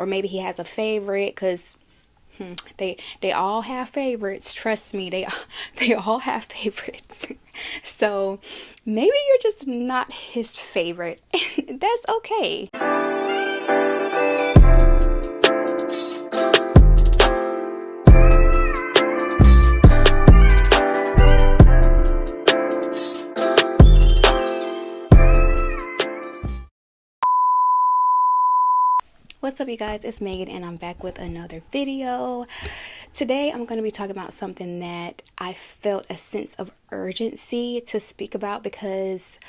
or maybe he has a favorite, because they all have favorites. Trust me, they all have favorites. So maybe you're just not his favorite. That's okay. What's up, you guys? It's Megan, and I'm back with another video. Today, I'm going to be talking about something that I felt a sense of urgency to speak about, because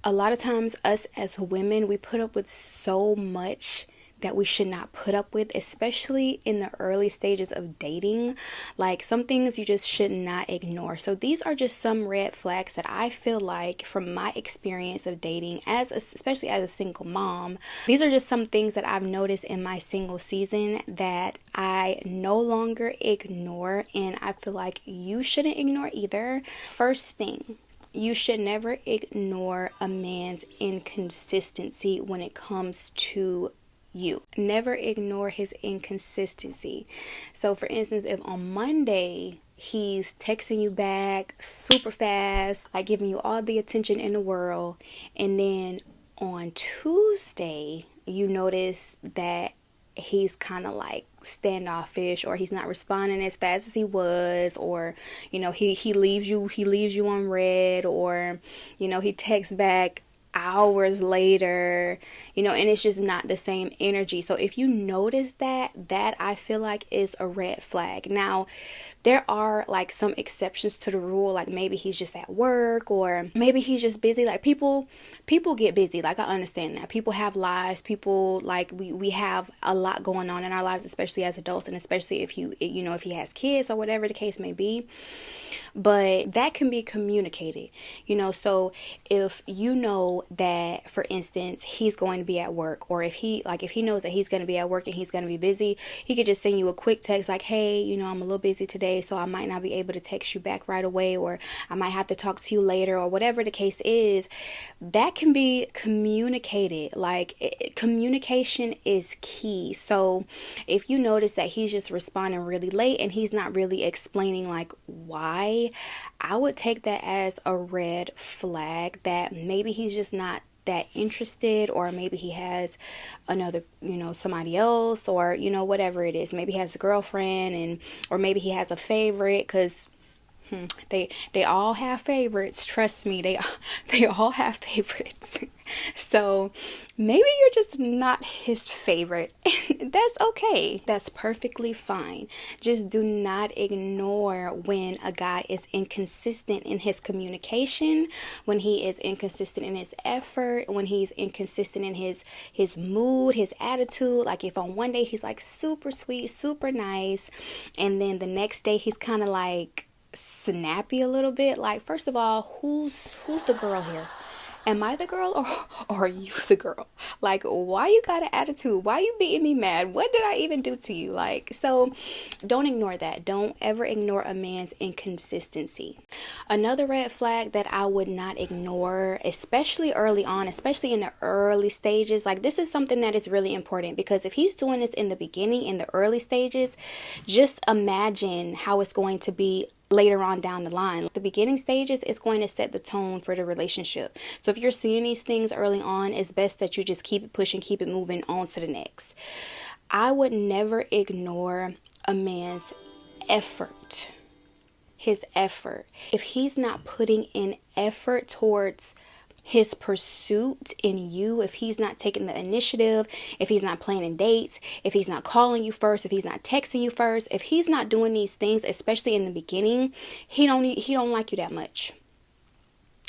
a lot of times us as women, we put up with so much that we should not put up with, especially in the early stages of dating. Like, some things you just should not ignore. So these are just some red flags that I feel like, from my experience of dating, especially as a single mom, these are just some things that I've noticed in my single season that I no longer ignore, and I feel like you shouldn't ignore either. First thing, you should never ignore a man's inconsistency when it comes to you. Never ignore his inconsistency. So for instance, if on Monday he's texting you back super fast, like giving you all the attention in the world, and then on Tuesday you notice that he's kind of like standoffish, or he's not responding as fast as he was, or he leaves you on red, or he texts back hours later, and it's just not the same energy. So if you notice that I feel like is a red flag. Now, there are like some exceptions to the rule, like maybe he's just at work, or maybe he's just busy. Like people get busy. Like, I understand that people have lives. People, like, we have a lot going on in our lives, especially as adults, and especially if if he has kids or whatever the case may be. But that can be communicated, so if you know that, for instance, he's going to be at work, or if he knows that he's going to be at work and he's going to be busy, he could just send you a quick text like, hey, I'm a little busy today, so I might not be able to text you back right away, or I might have to talk to you later, or whatever the case is. That can be communicated. Like, communication is key. So if you notice that he's just responding really late and he's not really explaining like why, I would take that as a red flag, that maybe he's just not that interested, or maybe he has another, somebody else, or whatever it is. Maybe he has a girlfriend, or maybe he has a favorite, because they all have favorites. Trust me, they all have favorites. So maybe you're just not his favorite. That's okay. That's perfectly fine. Just do not ignore when a guy is inconsistent in his communication, when he is inconsistent in his effort, when he's inconsistent in his mood, his attitude. Like, if on one day he's like super sweet, super nice, and then the next day he's kind of like snappy a little bit. Like, first of all, who's the girl here? Am I the girl, or are you the girl? Like, why you got an attitude? Why you beating me mad? What did I even do to you? Like, so don't ignore that. Don't ever ignore a man's inconsistency. Another red flag that I would not ignore, especially early on, especially in the early stages, like, this is something that is really important, because if he's doing this in the beginning, in the early stages, just imagine how it's going to be later on down the line. The beginning stages is going to set the tone for the relationship. So if you're seeing these things early on, it's best that you just keep it pushing, keep it moving on to the next. I would never ignore a man's effort. His effort. If he's not putting in effort towards his pursuit in you, if he's not taking the initiative, if he's not planning dates, if he's not calling you first, if he's not texting you first, if he's not doing these things, especially in the beginning, he don't like you that much.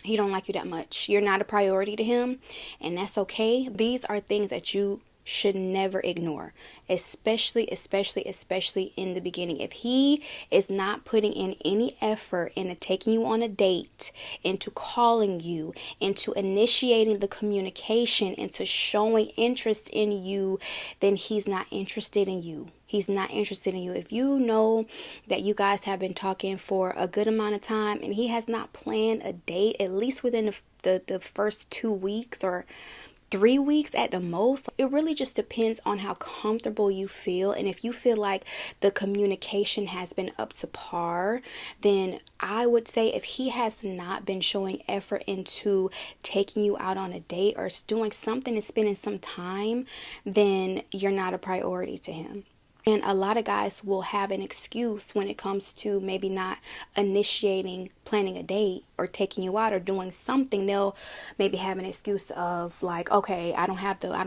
He don't like you that much. You're not a priority to him, and that's okay. These are things that you should never ignore, especially in the beginning. If he is not putting in any effort into taking you on a date, into calling you, into initiating the communication, into showing interest in you, then he's not interested in you. He's not interested in you. If you know that you guys have been talking for a good amount of time and he has not planned a date, at least within the first 2 weeks or 3 weeks at the most. It really just depends on how comfortable you feel, and if you feel like the communication has been up to par, then I would say if he has not been showing effort into taking you out on a date or doing something and spending some time, then you're not a priority to him. And a lot of guys will have an excuse when it comes to maybe not initiating planning a date or taking you out or doing something. They'll maybe have an excuse of like, okay, I don't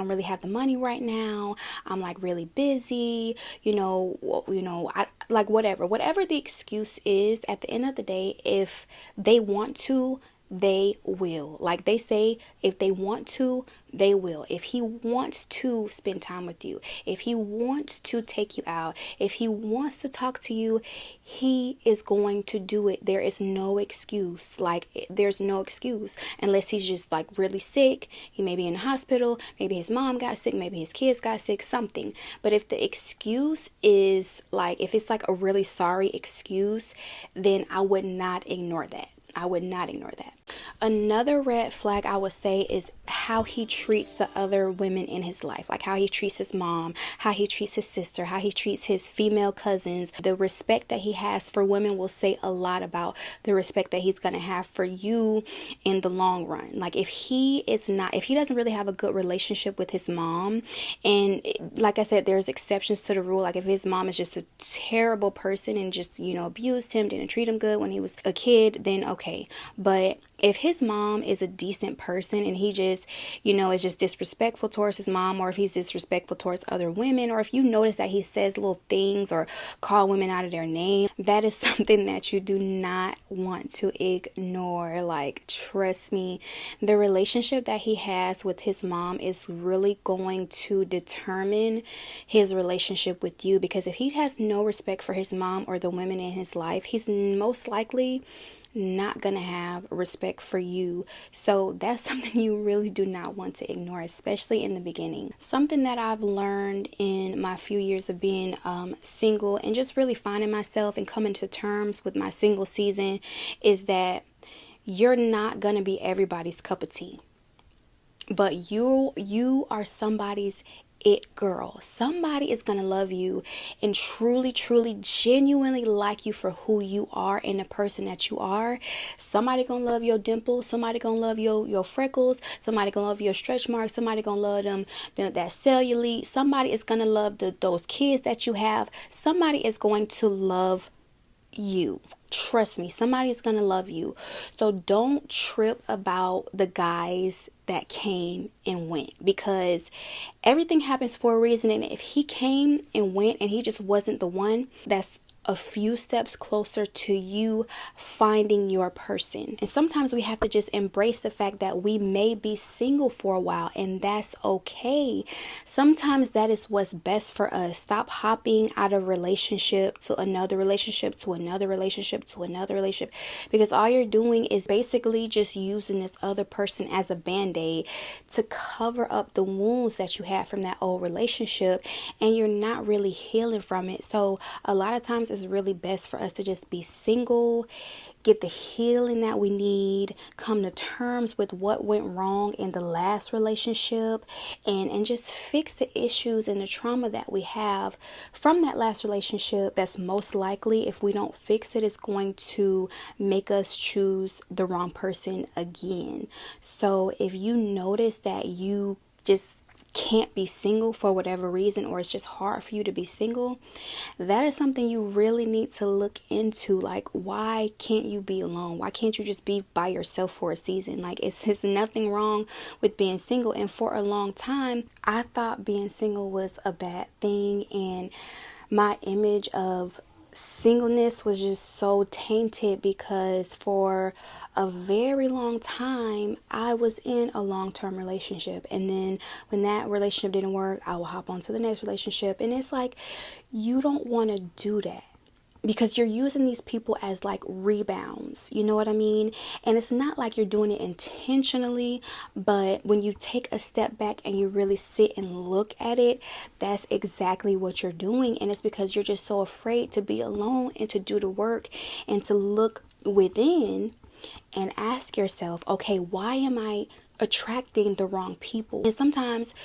really have the money right now. I'm like really busy, I like whatever the excuse is. At the end of the day, if they want to, they will. Like they say, if they want to, they will. If he wants to spend time with you, if he wants to take you out, if he wants to talk to you, he is going to do it. There is no excuse. Like there's no excuse unless he's just like really sick. He may be in the hospital. Maybe his mom got sick. Maybe his kids got sick, something. But if the excuse is like, if it's like a really sorry excuse, then I would not ignore that. I would not ignore that. Another red flag I would say is how he treats the other women in his life, like how he treats his mom, how he treats his sister, how he treats his female cousins. The respect that he has for women will say a lot about the respect that he's going to have for you in the long run. Like if he doesn't really have a good relationship with his mom, and like I said, there's exceptions to the rule. Like if his mom is just a terrible person and just, abused him, didn't treat him good when he was a kid, then okay. But if his mom is a decent person and he just, is just disrespectful towards his mom, or if he's disrespectful towards other women, or if you notice that he says little things or call women out of their name, that is something that you do not want to ignore. Like, trust me, the relationship that he has with his mom is really going to determine his relationship with you, because if he has no respect for his mom or the women in his life, he's most likely not gonna have respect for you. So that's something you really do not want to ignore, especially in the beginning. Something that I've learned in my few years of being single and just really finding myself and coming to terms with my single season is that you're not gonna be everybody's cup of tea, but you are somebody's it girl. Somebody is gonna love you and truly genuinely like you for who you are and the person that you are. Somebody gonna love your dimples. Somebody gonna love your freckles. Somebody gonna love your stretch marks. Somebody gonna love that cellulite. Somebody is gonna love those kids that you have. Somebody is going to love you. Trust me, somebody is gonna love you. So don't trip about the guys that came and went, because everything happens for a reason. And if he came and went and he just wasn't the one, that's a few steps closer to you finding your person. And sometimes we have to just embrace the fact that we may be single for a while, and that's okay. Sometimes that is what's best for us. Stop hopping out of relationship to another relationship to another relationship to another relationship, because all you're doing is basically just using this other person as a band-aid to cover up the wounds that you had from that old relationship, and you're not really healing from it. So a lot of times it's really best for us to just be single, get the healing that we need, come to terms with what went wrong in the last relationship, and just fix the issues and the trauma that we have from that last relationship. That's most likely, if we don't fix it, is going to make us choose the wrong person again. So if you notice that you just can't be single for whatever reason, or it's just hard for you to be single, that is something you really need to look into. Like, why can't you be alone? Why can't you just be by yourself for a season? Like, it's nothing wrong with being single. And for a long time, I thought being single was a bad thing, and my image of singleness was just so tainted, because for a very long time I was in a long-term relationship, and then when that relationship didn't work, I would hop on to the next relationship. And it's like, you don't want to do that, because you're using these people as like rebounds, you know what I mean? And it's not like you're doing it intentionally, but when you take a step back and you really sit and look at it, that's exactly what you're doing. And it's because you're just so afraid to be alone and to do the work and to look within and ask yourself, okay, why am I attracting the wrong people. And sometimes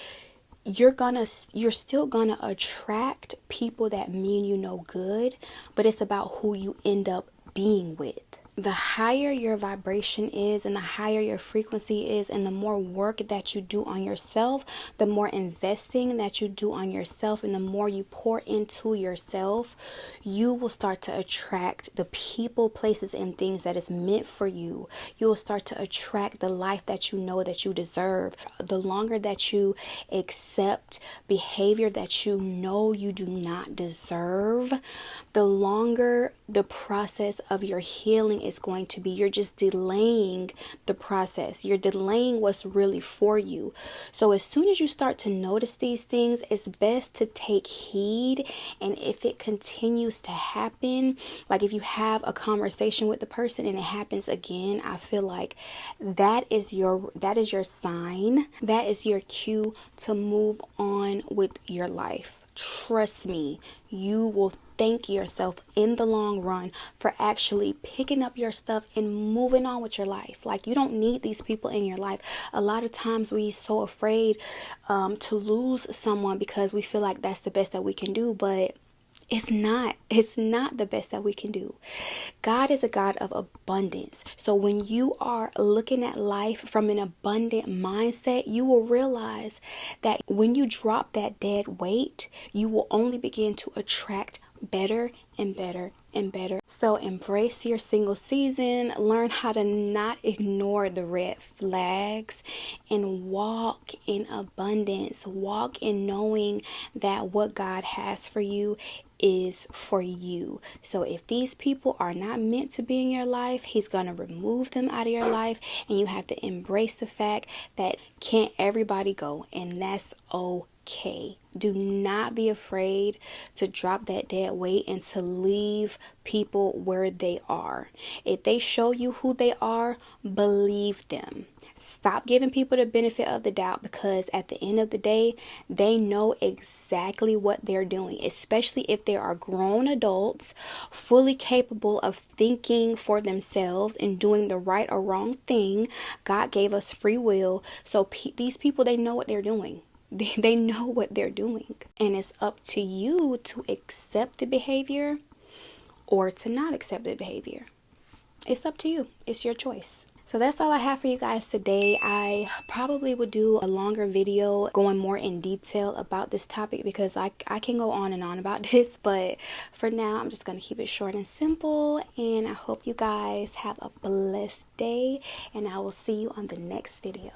you're still gonna attract people that mean you no good, but it's about who you end up being with. The higher your vibration is and the higher your frequency is, and the more work that you do on yourself, the more investing that you do on yourself, and the more you pour into yourself, you will start to attract the people, places, and things that is meant for you. You will start to attract the life that you know that you deserve. The longer that you accept behavior that you know you do not deserve, the longer the process of your healing is going to be. You're just delaying the process. You're delaying what's really for you. So as soon as you start to notice these things, it's best to take heed. And if it continues to happen, like if you have a conversation with the person and it happens again, I feel like that is your sign. That is your cue to move on with your life. Trust me, you will thank yourself in the long run for actually picking up your stuff and moving on with your life. Like, you don't need these people in your life. A lot of times we're so afraid to lose someone because we feel like that's the best that we can do, but it's not the best that we can do. God is a God of abundance. So when you are looking at life from an abundant mindset, you will realize that when you drop that dead weight, you will only begin to attract better and better and better. So embrace your single season, learn how to not ignore the red flags, and walk in abundance. Walk in knowing that what God has for you is for you. So if these people are not meant to be in your life, He's going to remove them out of your life, and you have to embrace the fact that can't everybody go, and that's okay. Do not be afraid to drop that dead weight and to leave people where they are. If they show you who they are, believe them. Stop giving people the benefit of the doubt, because at the end of the day, they know exactly what they're doing, especially if they are grown adults, fully capable of thinking for themselves and doing the right or wrong thing. God gave us free will. So these people, they know what they're doing. They know what they're doing. And it's up to you to accept the behavior or to not accept the behavior. It's up to you. It's your choice. So that's all I have for you guys today. I probably would do a longer video going more in detail about this topic, because I can go on and on about this. But for now, I'm just going to keep it short and simple. And I hope you guys have a blessed day. And I will see you on the next video.